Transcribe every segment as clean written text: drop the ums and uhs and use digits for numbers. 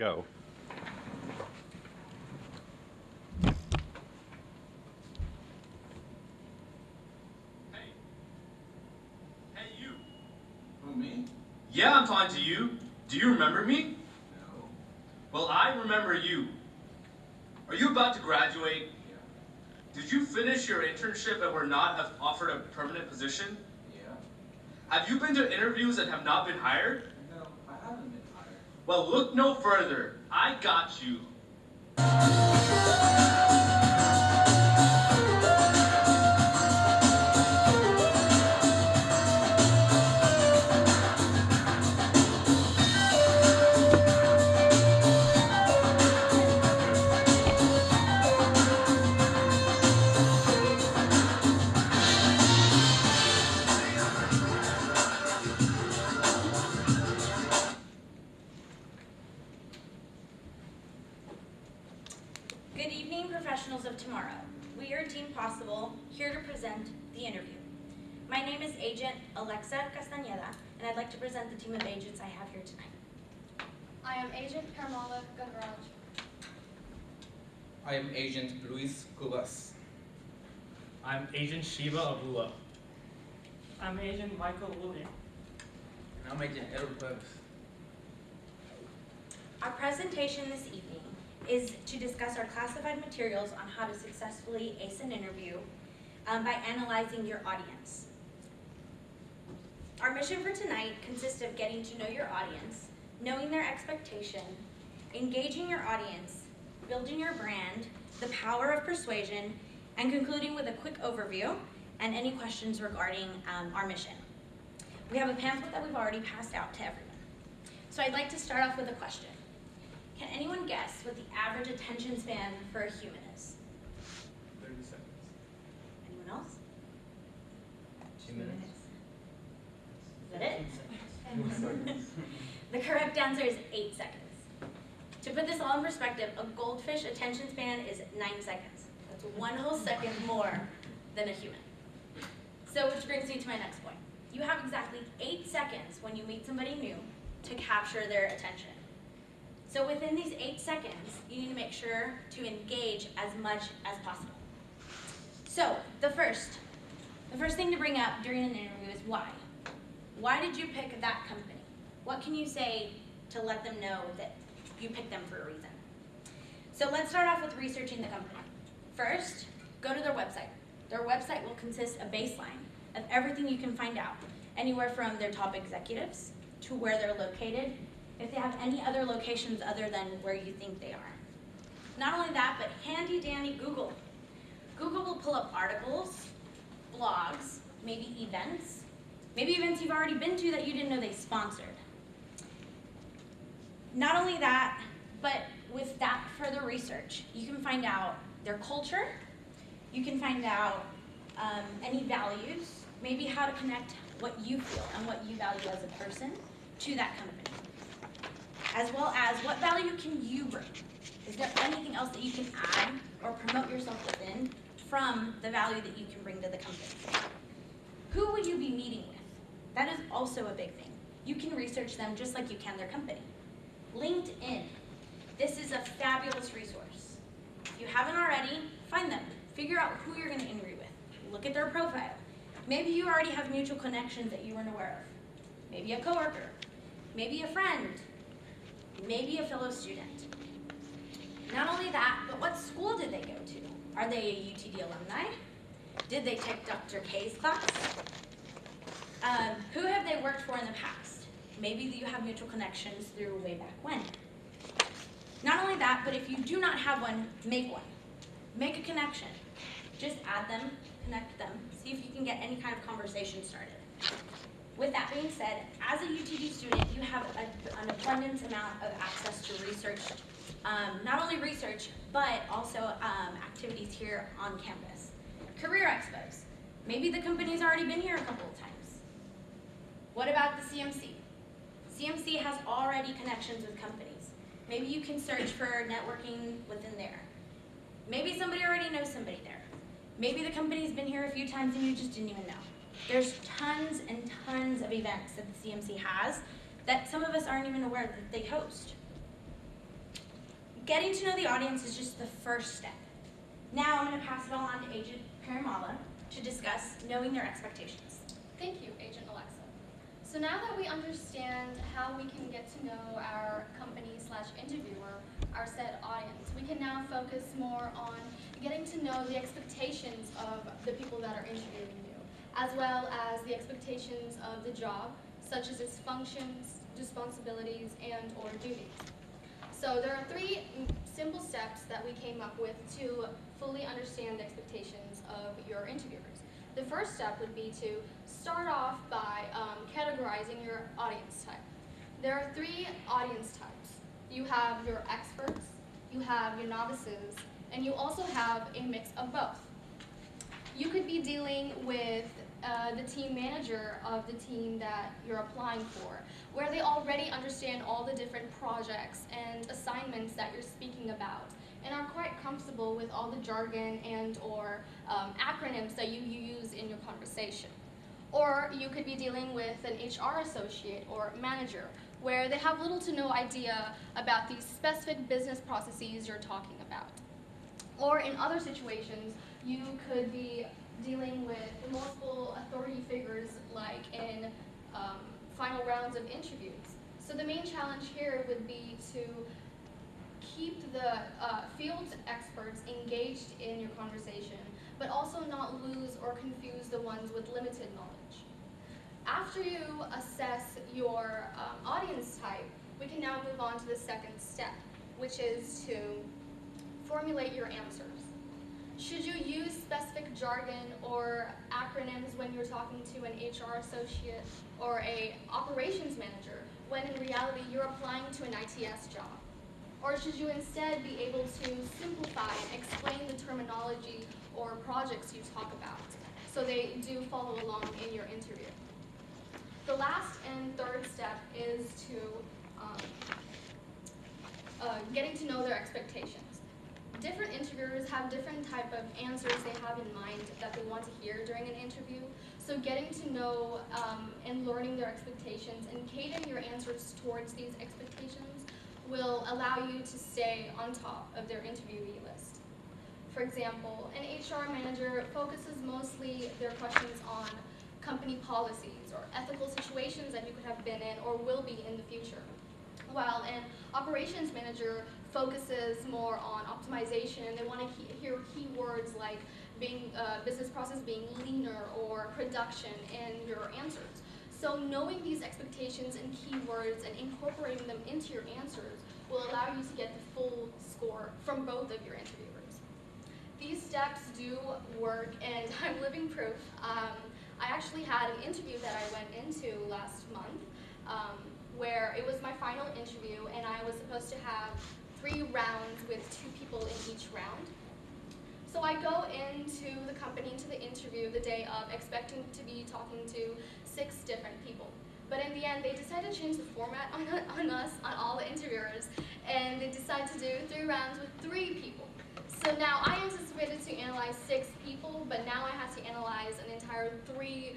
Go. Hey, you. Who, me? Yeah, I'm talking to you. Do you remember me? No. Well, I remember you. Are you about to graduate? Yeah. Did you finish your internship and were not offered a permanent position? Yeah. Have you been to interviews and have not been hired? No, I haven't been hired. Well, look no further. I got you. Good evening, professionals of tomorrow. We are Team Possible, here to present the interview. My name is Agent Alexa Castañeda, and I'd like to present the team of agents I have here tonight. I am Agent Carmela Gavraj. I am Agent Luis Cubas. I'm Agent Shiva Abula. I'm Agent Michael William. And I'm Agent Edward Cuevas. Our presentation this evening is to discuss our classified materials on how to successfully ace an interview by analyzing your audience. Our mission for tonight consists of getting to know your audience, knowing their expectation, engaging your audience, building your brand, the power of persuasion, and concluding with a quick overview and any questions regarding our mission. We have a pamphlet that we've already passed out to everyone. So I'd like to start off with a question. Can anyone guess what the average attention span for a human is? 30 seconds. Anyone else? 2 minutes. Is that it? The correct answer is 8 seconds. To put this all in perspective, a goldfish attention span is 9 seconds. That's 1 whole second more than a human. So which brings me to my next point. You have exactly 8 seconds when you meet somebody new to capture their attention. So within these 8 seconds, you need to make sure to engage as much as possible. So the first thing to bring up during an interview is why. Why did you pick that company? What can you say to let them know that you picked them for a reason? So let's start off with researching the company. First, go to their website. Their website will consist a baseline of everything you can find out, anywhere from their top executives to where they're located, if they have any other locations other than where you think they are. Not only that, but handy dandy Google. Google will pull up articles, blogs, maybe events you've already been to that you didn't know they sponsored. Not only that, but with that further research, you can find out their culture, you can find out any values, maybe how to connect what you feel and what you value as a person to that company. As well as what value can you bring? Is there anything else that you can add or promote yourself within from the value that you can bring to the company? Who would you be meeting with? That is also a big thing. You can research them just like you can their company. LinkedIn. This is a fabulous resource. If you haven't already, find them. Figure out who you're going to interview with. Look at their profile. Maybe you already have mutual connections that you weren't aware of. Maybe a coworker. Maybe a friend. Maybe a fellow student. Not only that, but what school did they go to? Are they a UTD alumni? Did they take Dr. K's class? Who have they worked for in the past? Maybe you have mutual connections through way back when. Not only that, but if you do not have one, make one. Make a connection. Just add them, connect them, see if you can get any kind of conversation started. With that being said, as a UTD student, you have an abundance amount of access to research, not only research, but also activities here on campus. Career expos. Maybe the company's already been here a couple of times. What about the CMC? CMC has already connections with companies. Maybe you can search for networking within there. Maybe somebody already knows somebody there. Maybe the company's been here a few times and you just didn't even know. There's tons and tons of events that the CMC has that some of us aren't even aware that they host. getting to know the audience is just the first step. Now I'm going to pass it all on to Agent Paramala to discuss knowing their expectations. Thank you, Agent Alexa. So now that we understand how we can get to know our company/interviewer, our said audience, we can now focus more on getting to know the expectations of the people that are interviewing you, as well as the expectations of the job, such as its functions, responsibilities, and or duties. So there are three simple steps that we came up with to fully understand the expectations of your interviewers. The first step would be to start off by categorizing your audience type. There are three audience types. You have your experts, you have your novices, and you also have a mix of both. You could be dealing with the team manager of the team that you're applying for, where they already understand all the different projects and assignments that you're speaking about, and are quite comfortable with all the jargon and or acronyms that you use in your conversation. Or you could be dealing with an HR associate or manager, where they have little to no idea about the specific business processes you're talking about. Or in other situations, you could be dealing with multiple authority figures like in final rounds of interviews. So the main challenge here would be to keep the field experts engaged in your conversation, but also not lose or confuse the ones with limited knowledge. After you assess your audience type, we can now move on to the second step, which is to formulate your answers. Should you use specific jargon or acronyms when you're talking to an HR associate or a operations manager, when in reality you're applying to an ITS job? Or should you instead be able to simplify and explain the terminology or projects you talk about, so they do follow along in your interview? The last and third step is to getting to know their expectations. Different interviewers have different type of answers they have in mind that they want to hear during an interview. So getting to know and learning their expectations and catering your answers towards these expectations will allow you to stay on top of their interviewee list. For example, an HR manager focuses mostly their questions on company policies or ethical situations that you could have been in or will be in the future, while an operations manager focuses more on optimization, and they want to hear keywords like business process being leaner or production in your answers. So knowing these expectations and keywords and incorporating them into your answers will allow you to get the full score from both of your interviewers. These steps do work, and I'm living proof. I actually had an interview that I went into last month where it was my final interview, and I was supposed to have 3 rounds with 2 people in each round. So I go into the company, into the interview the day of, expecting to be talking to 6 different people. But in the end, they decided to change the format on us, on all the interviewers, and they decided to do 3 rounds with 3 people. So now I anticipated to analyze 6 people, but now I had to analyze an entire 3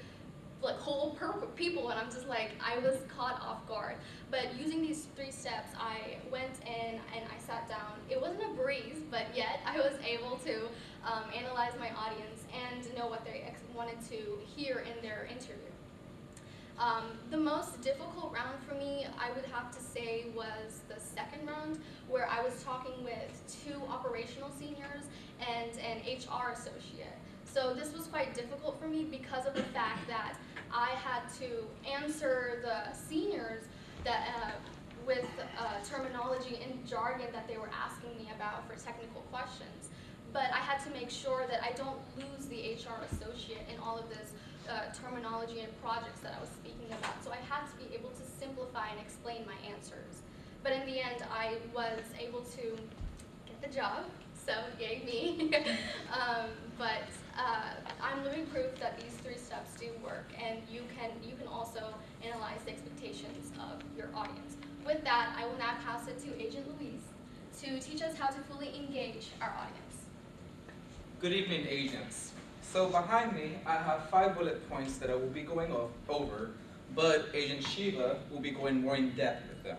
whole people, and I'm just like, I was caught off guard. But using these 3 steps, I went in and I sat down. It wasn't a breeze, but yet I was able to analyze my audience and know what they wanted to hear in their interview. The most difficult round for me, I would have to say, was the second round, where I was talking with 2 operational seniors and an HR associate. So this was quite difficult for me because of the fact that I had to answer the seniors that with terminology and jargon that they were asking me about for technical questions. But I had to make sure that I don't lose the HR associate in all of this terminology and projects that I was speaking about. So I had to be able to simplify and explain my answers. But in the end, I was able to get the job, so yay me. But I'm living proof that these 3 steps do work, and you can also analyze the expectations of your audience. With that, I will now pass it to Agent Louise to teach us how to fully engage our audience. Good evening, agents. So behind me, I have 5 bullet points that I will be going over, but Agent Shiva will be going more in depth with them.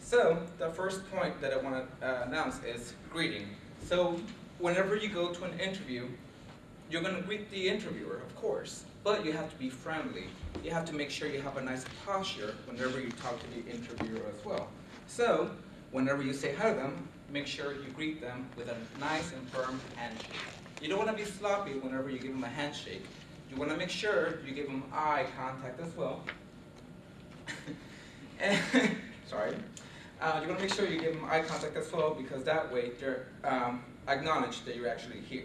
So the first point that I want to announce is greeting. So whenever you go to an interview, you're going to greet the interviewer, of course, but you have to be friendly. You have to make sure you have a nice posture whenever you talk to the interviewer as well. So whenever you say hi to them, make sure you greet them with a nice and firm handshake. You don't want to be sloppy whenever you give them a handshake. You want to make sure you give them eye contact as well. And, sorry. You want to make sure you give them eye contact as well, because that way they're acknowledge that you're actually here.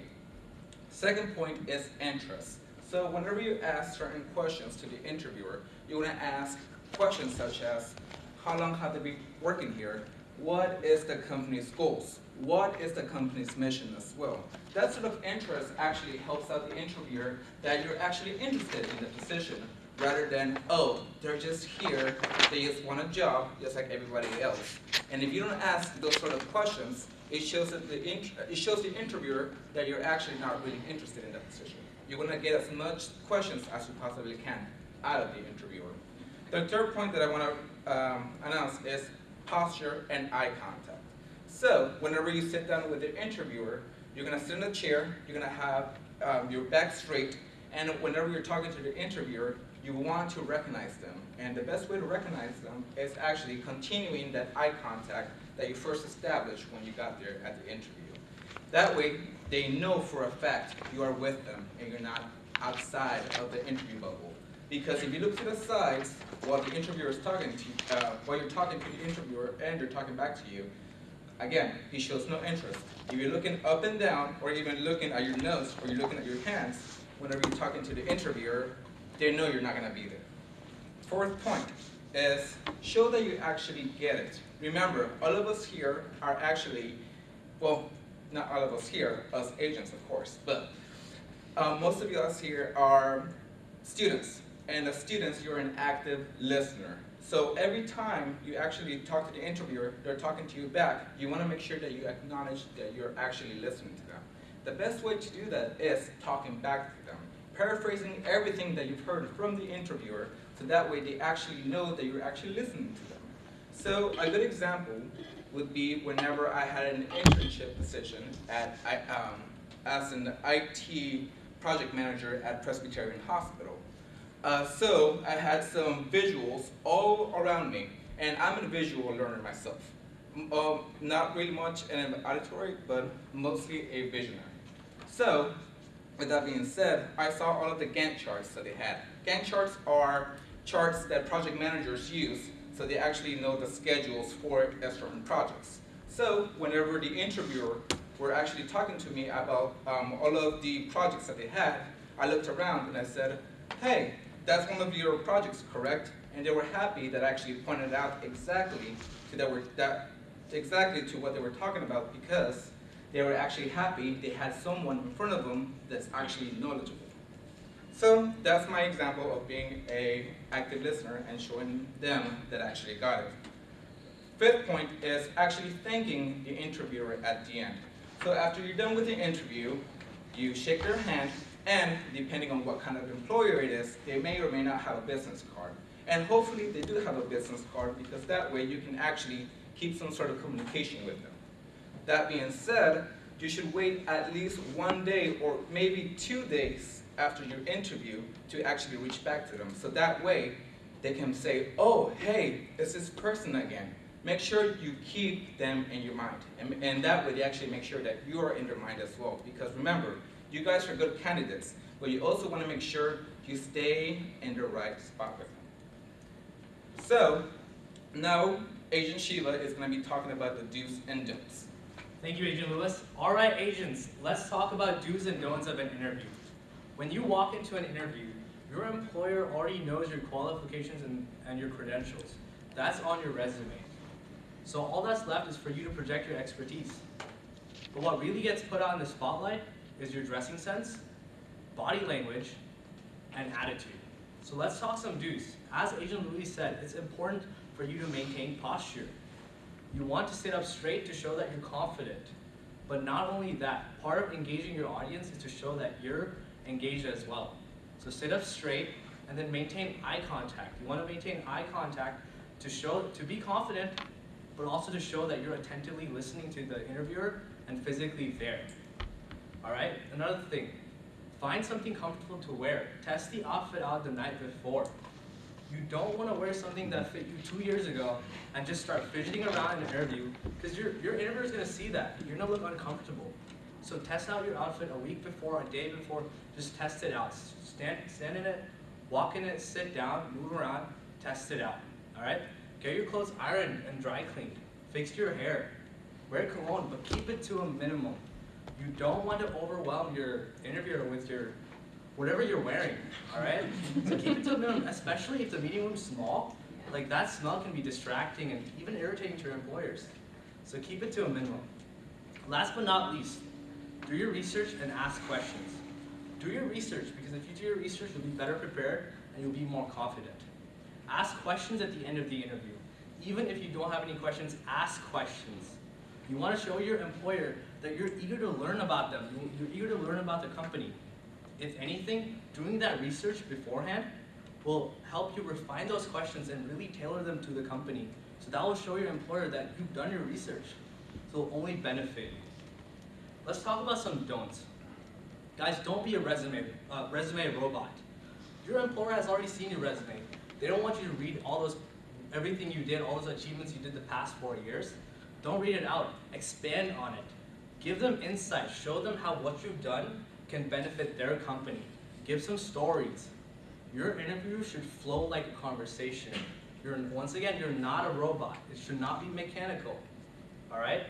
Second point is interest. So whenever you ask certain questions to the interviewer, you want to ask questions such as, how long have they been working here? What is the company's goals? What is the company's mission as well? That sort of interest actually helps out the interviewer that you're actually interested in the position, rather than, oh, they're just here, they just want a job, just like everybody else. And if you don't ask those sort of questions, it shows the interviewer that you're actually not really interested in that position. You want to get as much questions as you possibly can out of the interviewer. The third point that I want to announce is posture and eye contact. So whenever you sit down with the interviewer, you're going to sit in a chair, you're going to have your back straight, and whenever you're talking to the interviewer, you want to recognize them. And the best way to recognize them is actually continuing that eye contact that you first established when you got there at the interview. That way, they know for a fact you are with them and you're not outside of the interview bubble. Because if you look to the sides while the interviewer is talking to you, while you're talking to the interviewer and they're talking back to you, again, he shows no interest. If you're looking up and down, or even looking at your nose, or you're looking at your hands, whenever you're talking to the interviewer, they know you're not going to be there. Fourth point is show that you actually get it. Remember, all of us here are actually, well, not all of us here, us agents of course, but most of us here are students. And as students, you're an active listener. So every time you actually talk to the interviewer, they're talking to you back, you want to make sure that you acknowledge that you're actually listening to them. The best way to do that is talking back to them, paraphrasing everything that you've heard from the interviewer, so that way they actually know that you're actually listening to them. So a good example would be whenever I had an internship position at, as an IT project manager at Presbyterian Hospital. So I had some visuals all around me, and I'm a visual learner myself. Not really much in an auditory, but mostly a visionary. So, with that being said, I saw all of the Gantt charts that they had. Gantt charts are charts that project managers use, so they actually know the schedules for certain projects. So, whenever the interviewer were actually talking to me about all of the projects that they had, I looked around and I said, hey, that's one of your projects, correct? And they were happy that I actually pointed out exactly to what they were talking about, because they were actually happy they had someone in front of them that's actually knowledgeable. So that's my example of being an active listener and showing them that I actually got it. Fifth point is actually thanking the interviewer at the end. So after you're done with the interview, you shake their hand, and depending on what kind of employer it is, they may or may not have a business card. And hopefully they do have a business card, because that way you can actually keep some sort of communication with them. That being said, you should wait at least 1 day or maybe 2 days after your interview to actually reach back to them. So that way they can say, oh, hey, it's this person again. Make sure you keep them in your mind. And that way they actually make sure that you are in their mind as well. Because remember, you guys are good candidates, but you also want to make sure you stay in the right spot with them. So now Agent Shiva is going to be talking about the do's and don'ts. Thank you, Agent Lewis. All right, agents, let's talk about do's and don'ts of an interview. When you walk into an interview, your employer already knows your qualifications and your credentials. That's on your resume. So all that's left is for you to project your expertise. But what really gets put on the spotlight is your dressing sense, body language, and attitude. So let's talk some do's. As Agent Louis said, it's important for you to maintain posture. You want to sit up straight to show that you're confident. But not only that, part of engaging your audience is to show that you're engaged as well. So sit up straight and then maintain eye contact. You want to maintain eye contact to be confident, but also to show that you're attentively listening to the interviewer and physically there. All right, another thing, find something comfortable to wear. Test the outfit out the night before. You don't want to wear something that fit you 2 years ago and just start fidgeting around in an interview, because your interviewer is going to see that. You're going to look uncomfortable. So test out your outfit a week before, a day before, just test it out. Stand in it, walk in it, sit down, move around, test it out, all right? Get your clothes ironed and dry cleaned. Fix your hair. Wear cologne, but keep it to a minimum. You don't want to overwhelm your interviewer with your whatever you're wearing, all right? So keep it to a minimum, especially if the meeting room's small. Like that smell can be distracting and even irritating to your employers. So keep it to a minimum. Last but not least, do your research and ask questions. Do your research, because if you do your research, you'll be better prepared and you'll be more confident. Ask questions at the end of the interview. Even if you don't have any questions, ask questions. You want to show your employer that you're eager to learn about them. You're eager to learn about the company. If anything, doing that research beforehand will help you refine those questions and really tailor them to the company. So that will show your employer that you've done your research. So it'll only benefit you. Let's talk about some don'ts. Guys, don't be a resume robot. Your employer has already seen your resume. They don't want you to read everything you did, all those achievements you did the past 4 years. Don't read it out. Expand on it. Give them insight. Show them how what you've done can benefit their company. Give some stories. Your interview should flow like a conversation. Once again, you're not a robot. It should not be mechanical. All right?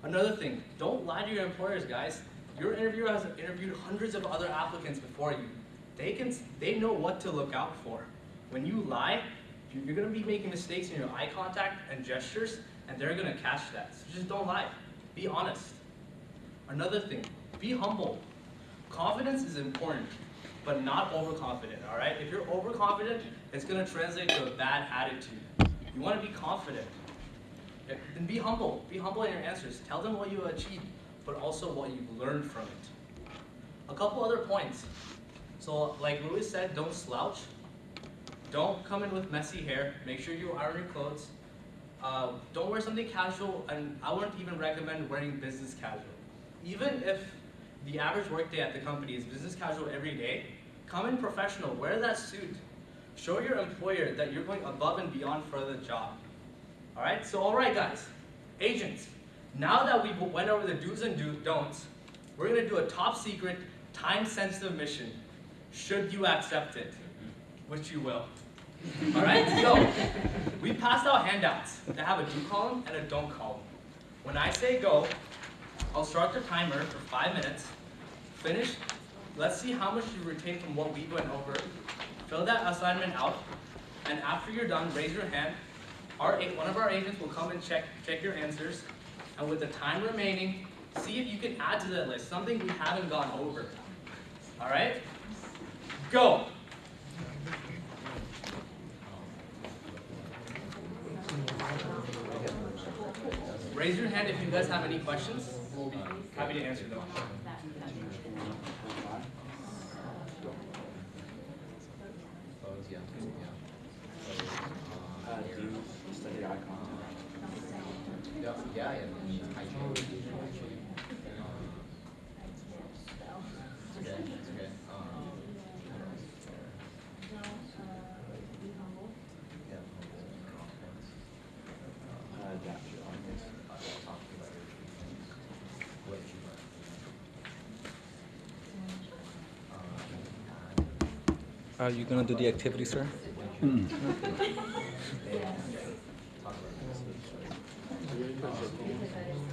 Another thing, don't lie to your employers, guys. Your interviewer has interviewed hundreds of other applicants before you. They know what to look out for. When you lie, you're going to be making mistakes in your eye contact and gestures, and they're going to catch that. So just don't lie. Be honest. Another thing, be humble. Confidence is important, but not overconfident, all right? If you're overconfident, it's going to translate to a bad attitude. You want to be confident. Then be humble. Be humble in your answers. Tell them what you achieved, but also what you've learned from it. A couple other points. So like Louis said, don't slouch. Don't come in with messy hair. Make sure you iron your clothes. Don't wear something casual, and I wouldn't even recommend wearing business casual. Even if the average workday at the company is business casual every day, come in professional. Wear that suit. Show your employer that you're going above and beyond for the job. All right, so all right, guys, agents, now that we went over the do's and don'ts, we're going to do a top secret, time-sensitive mission, should you accept it, which you will. All right, so we passed out handouts that have a do column and a don't column. When I say go, I'll start the timer for 5 minutes, finish, let's see how much you retain from what we went over, fill that assignment out, and after you're done, raise your hand. One of our agents will come and check your answers, and with the time remaining, see if you can add to that list, something we haven't gone over. All right? Go! Raise your hand if you guys have any questions. We'll be happy to answer them. Do you study eye contact? Yeah. Are you going to do the activity, sir? Because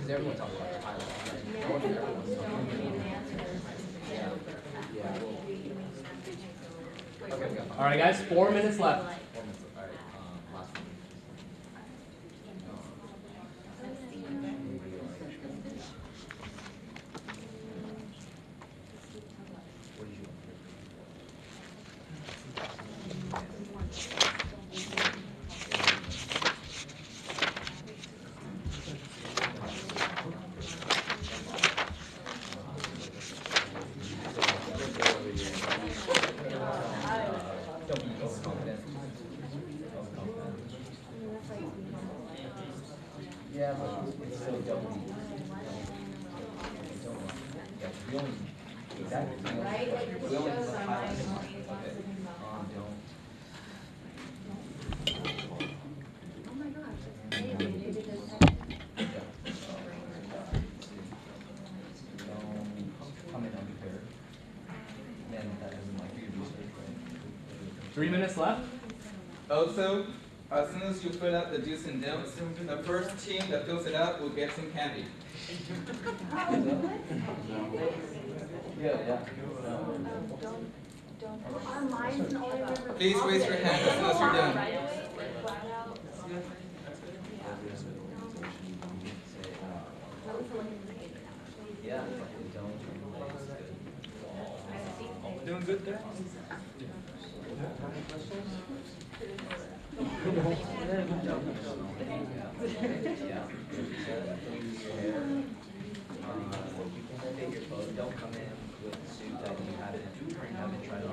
everyone talks about the pilot, All right, guys, 4 minutes left. Don't be overconfident. We only, exactly. Right, like it We only shows put on highlights. mine. Okay. Don't. Oh my gosh, it's crazy, they did this. Don't come in unprepared. Then that doesn't like your research, right? 3 minutes left. Also, as soon as you fill out the do's and don'ts, the first team that fills it out will get some candy. Yeah. Our minds can only remember. Please raise your hand as soon as you're done. Right away, like flat out. Yeah. Doing good there? Don't come in with a suit that you haven't tried on.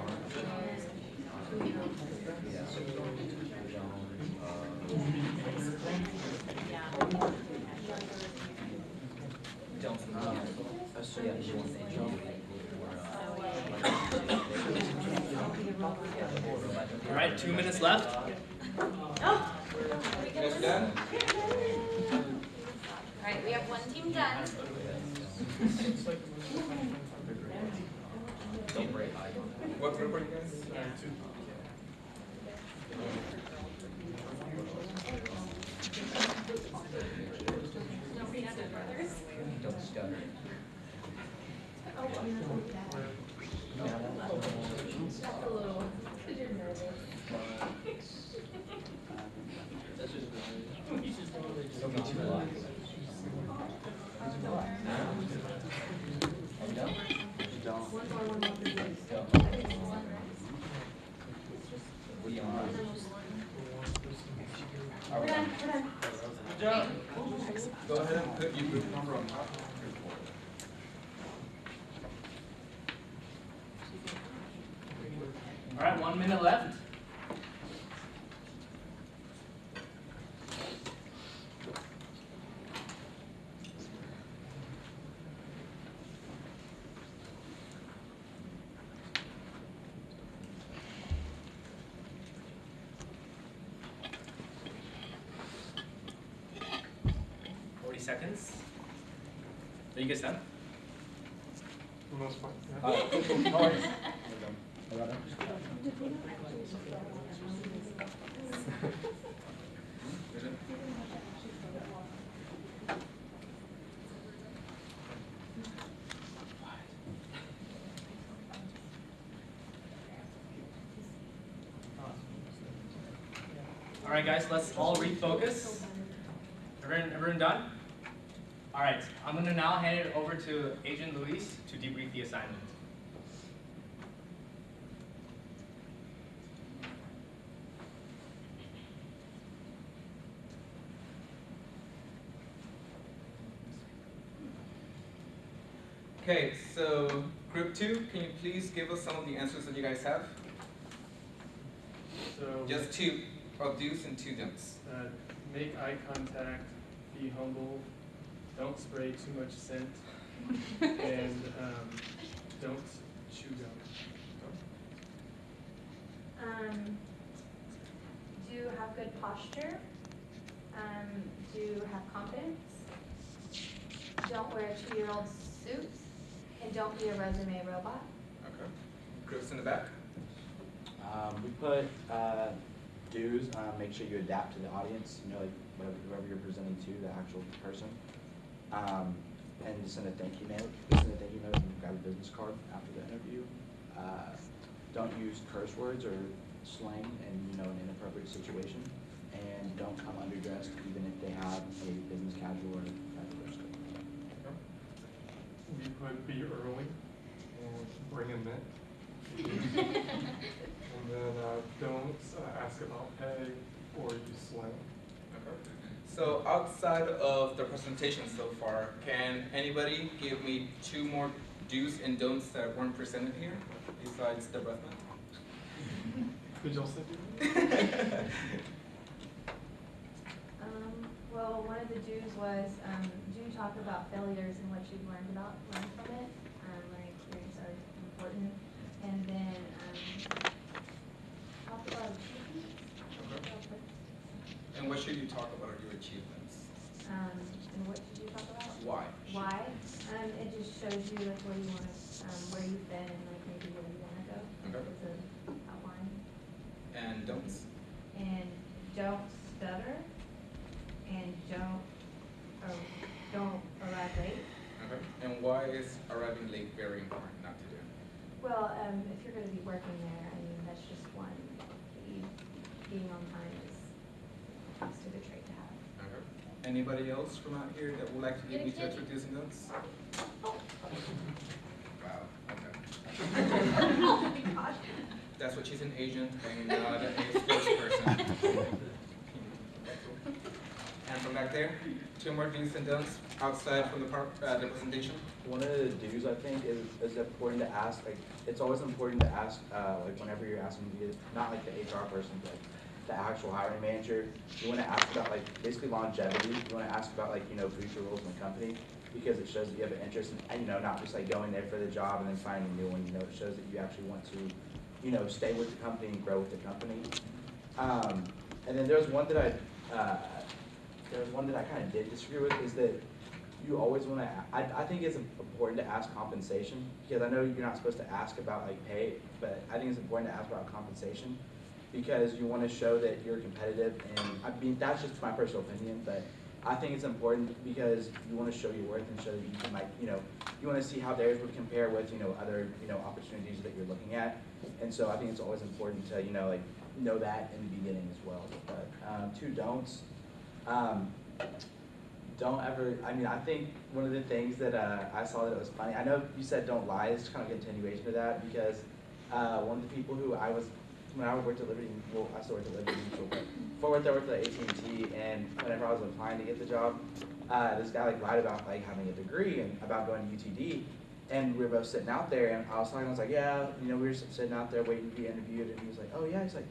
All right, 2 minutes left. Oh, You guys done? all right, we have one team done. Don't break eye. What group are you guys? Don't stutter. Don't be too relaxed. What are you on? We're done, we're done. Good job. Go ahead and put your group number on top. All right, 1 minute left. Seconds. Are you guys done? Almost fine. No worries. All right, guys, let's all refocus. Everyone done? All right, I'm going to now hand it over to Agent Luis to debrief the assignment. Okay, so group 2, can you please give us some of the answers that you guys have? So, Just 2 of do's and 2 don'ts. make eye contact, be humble, don't spray too much scent, and don't chew gum. Do have good posture. Do have confidence. Don't wear a 2-year-old suit. And don't be a resume robot. Okay. Groups in the back. We put do's, make sure you adapt to the audience, you know, like whoever you're presenting to, the actual person. And send a thank you note. Send a thank you note and grab a business card after the interview. Don't use curse words or slang in, you know, an inappropriate situation. And don't come underdressed even if they have a business casual or casual dress code. We put be early and bring a mint. And then don't ask about pay or use slang. So outside of the presentation so far, can anybody give me 2 more do's and don'ts that weren't presented here, besides the breath mint? Did y'all say Well, one of the do's was do talk about failures and what you've learned from it. learning experience are important. And then, talk about achievements. Okay. And what should you talk about are your achievements? And what should you talk about? Why? Why? It just shows you like where you want to, where you've been and like maybe where you want to go. Okay. It's an outline. And don'ts? And don't stutter. And don't arrive late. Okay. And why is arriving late very important not to do? Well, if you're going to be working there, I mean, that's just one. Being on time is a good trait to have. Okay. Anybody else from out here that would like to give me Get a tips kid. for do's and don'ts? Wow, okay. Oh my gosh. That's what she's an agent and not a spokesperson. And from back there, 2 more do's and don'ts outside from the presentation. One of the do's, I think, is important to ask, like, it's always important to ask, like, whenever you're asking, not like the HR person, but the actual hiring manager, you want to ask about, like, basically longevity. You want to ask about, like, you know, future roles in the company, because it shows that you have an interest in, and, you know, not just, like, going there for the job and then finding a new one. You know, it shows that you actually want to, you know, stay with the company and grow with the company. And then there's one that I kind of did disagree with, is that you always want to, I think it's important to ask compensation, because I know you're not supposed to ask about like pay, but I think it's important to ask about compensation, because you want to show that you're competitive, and I mean, that's just my personal opinion, but I think it's important because you want to show your worth and show that you can, like, you know, you want to see how theirs would compare with, you know, other, you know, opportunities that you're looking at. And so I think it's always important to, you know, like, know that in the beginning as well. But 2 don'ts. Don't ever, I mean, I think one of the things that I saw that was funny, I know you said don't lie, it's kind of a continuation of that, because one of the people who when I worked at Liberty, well, I still worked at Liberty Mutual, but before I worked at AT&T, and whenever I was applying to get the job, this guy like lied about like having a degree and about going to UTD, and we were both sitting out there, and I was like, yeah, you know, we were sitting out there waiting to be interviewed, and he was like, oh yeah, he's like,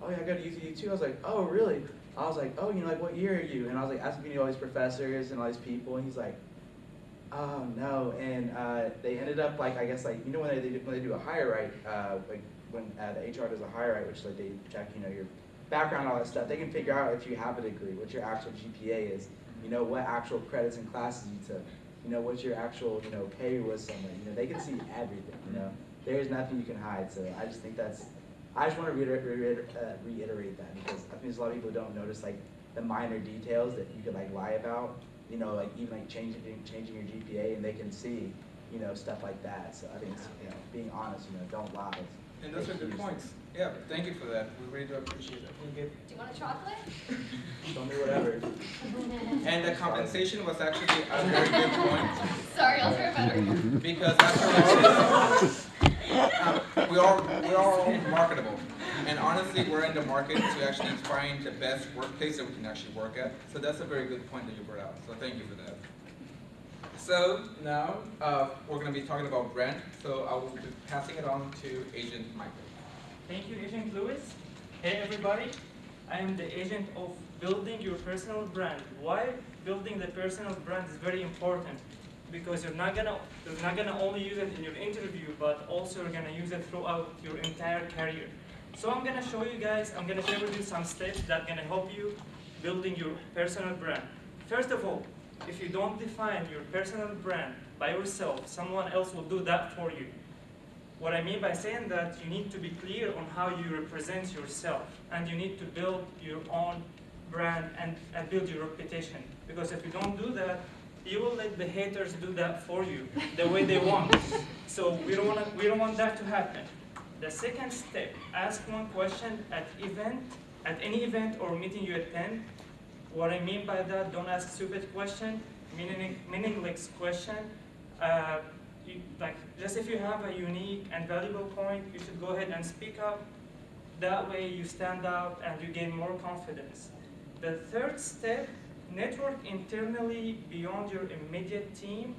oh yeah, I go to UTD too. I was like, oh really? I was like, oh, you know, like, what year are you? And I was like, asking me all these professors and all these people, and he's like, oh no. And they ended up like, I guess like, you know, when they do a hire right, like when the HR does a hire right, which like they check, you know, your background, all that stuff, they can figure out if you have a degree, what your actual GPA is, you know, what actual credits and classes you took, you know, what your actual, you know, pay was somewhere, you know, they can see everything, you know. There's nothing you can hide, so I just think I just want to reiterate that, because I think there's a lot of people who don't notice like the minor details that you could like lie about, you know, like even like changing your GPA, and they can see, you know, stuff like that. So I think it's, you know, being honest, you know, don't lie. And those are good points. Yeah, thank you for that. We really do appreciate it. Do you want a chocolate? Tell me whatever. And the compensation was actually a very good point. Sorry, I'll try better. Because after all, we are all marketable. And honestly, we're in the market to actually find the best workplace that we can actually work at. So that's a very good point that you brought out. So thank you for that. So now we're going to be talking about brand. So I will be passing it on to Agent Michael. Thank you, Agent Lewis. Hey everybody, I am the agent of building your personal brand. Why building the personal brand is very important? Because you're not gonna only use it in your interview, but also you're gonna use it throughout your entire career. So I'm gonna show you guys, I'm gonna share with you some steps that are gonna help you building your personal brand. First of all, if you don't define your personal brand by yourself, someone else will do that for you. What I mean by saying that, you need to be clear on how you represent yourself, and you need to build your own brand and build your reputation. Because if you don't do that, you will let the haters do that for you the way they want. So we don't want that to happen. The second step, ask one question at any event or meeting you attend. What I mean by that, don't ask stupid question, meaningless question. Just if you have a unique and valuable point, you should go ahead and speak up. That way you stand out and you gain more confidence. The third step, network internally beyond your immediate team.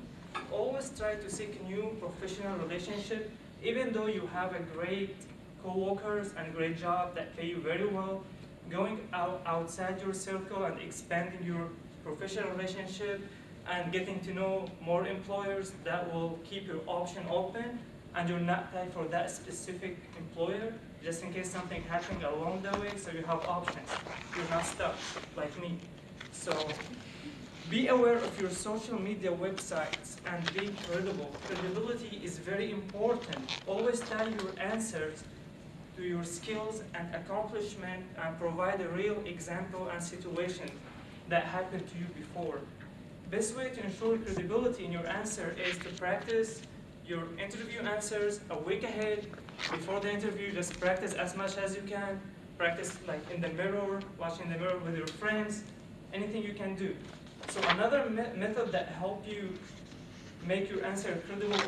Always try to seek new professional relationship, even though you have a great co-workers and great job that pay you very well. Going outside your circle and expanding your professional relationship, and getting to know more employers, that will keep your option open and you're not tied for that specific employer, just in case something happens along the way, so you have options. You're not stuck like me. So be aware of your social media websites and be credible. Credibility is very important. Always tie your answers to your skills and accomplishment and provide a real example and situation that happened to you before. Best way to ensure credibility in your answer is to practice your interview answers a week ahead. Before the interview, just practice as much as you can. Practice like in the mirror, watching the mirror with your friends, anything you can do. So another method that helps you make your answer credible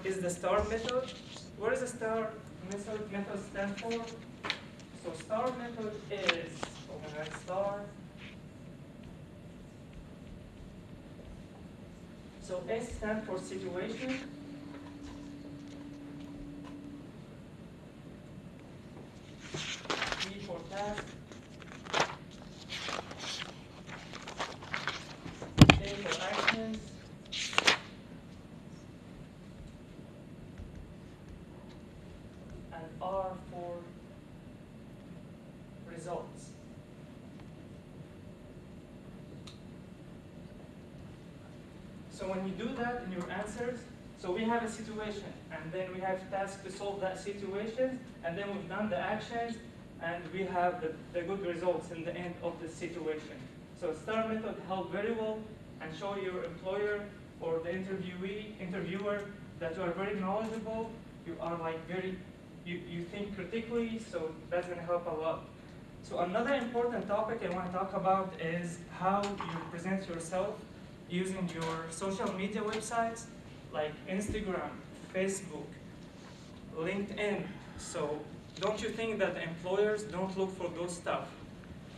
is the STAR method. What does the STAR method stand for? So STAR method is, STAR. So S stands for situation. T for task. A for actions. And R for results. So when you do that in your answers, so we have a situation, and then we have tasks to solve that situation, and then we've done the actions, and we have the good results in the end of the situation. So STAR method help very well and show your employer or the interviewer that you are very knowledgeable, you are like you think critically, so that's gonna help a lot. So another important topic I want to talk about is how you present yourself using your social media websites like Instagram, Facebook, LinkedIn. So don't you think that employers don't look for those stuff?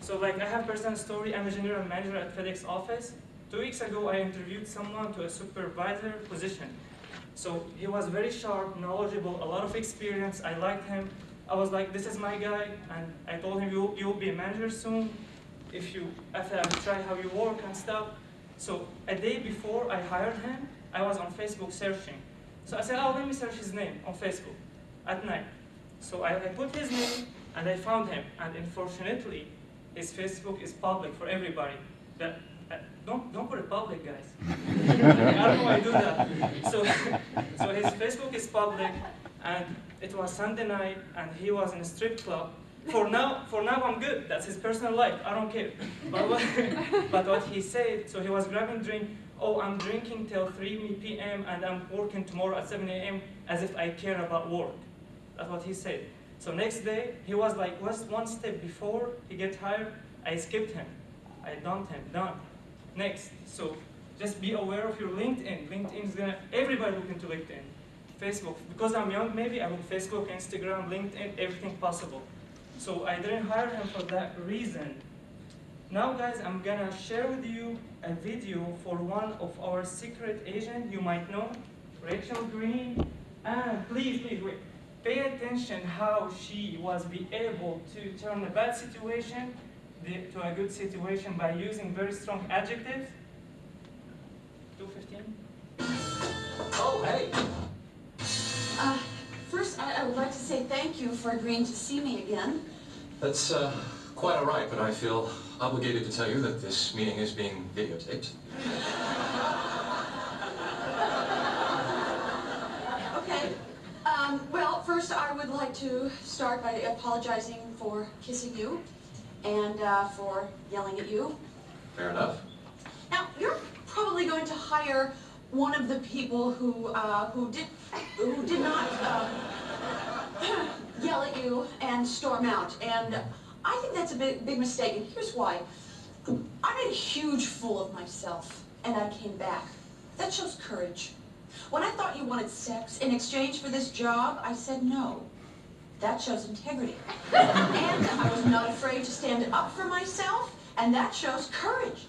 So like I have personal story, I'm a general manager at FedEx office. 2 weeks ago I interviewed someone to a supervisor position. So he was very sharp, knowledgeable, a lot of experience, I liked him. I was like, this is my guy, and I told him you'll be a manager soon after I try how you work and stuff. So a day before I hired him, I was on Facebook searching. So I said, oh, let me search his name on Facebook at night. So I put his name and I found him. And unfortunately, his Facebook is public for everybody. Don't put it public, guys. I don't know why I do that. So his Facebook is public, and it was Sunday night, and he was in a strip club. For now I'm good. That's his personal life. I don't care. But what he said, so he was grabbing drink. Oh, I'm drinking till 3 p.m. and I'm working tomorrow at 7 a.m. as if I care about work. That's what he said. So next day, he was like, one step before he get hired, I skipped him. I dumped him, done. Next, so just be aware of your LinkedIn. LinkedIn is gonna, everybody look into LinkedIn. Facebook, because I'm young maybe, I look Facebook, Instagram, LinkedIn, everything possible. So I didn't hire him for that reason. Now guys, I'm gonna share with you a video for one of our secret agents you might know, Rachel Green. And please wait, pay attention how she was able to turn a bad situation to a good situation by using very strong adjectives. 2:15. Oh, hey. First, I would like to say thank you for agreeing to see me again. That's quite all right, but I feel obligated to tell you that this meeting is being videotaped. Okay. Well, first I would like to start by apologizing for kissing you and for yelling at you. Fair enough. Now, you're probably going to hire one of the people who did not yell at you and storm out, and I think that's a big mistake, and here's why. I made a huge fool of myself, and I came back. That shows courage. When I thought you wanted sex in exchange for this job, I said no. That shows integrity. And I was not afraid to stand up for myself, and that shows courage.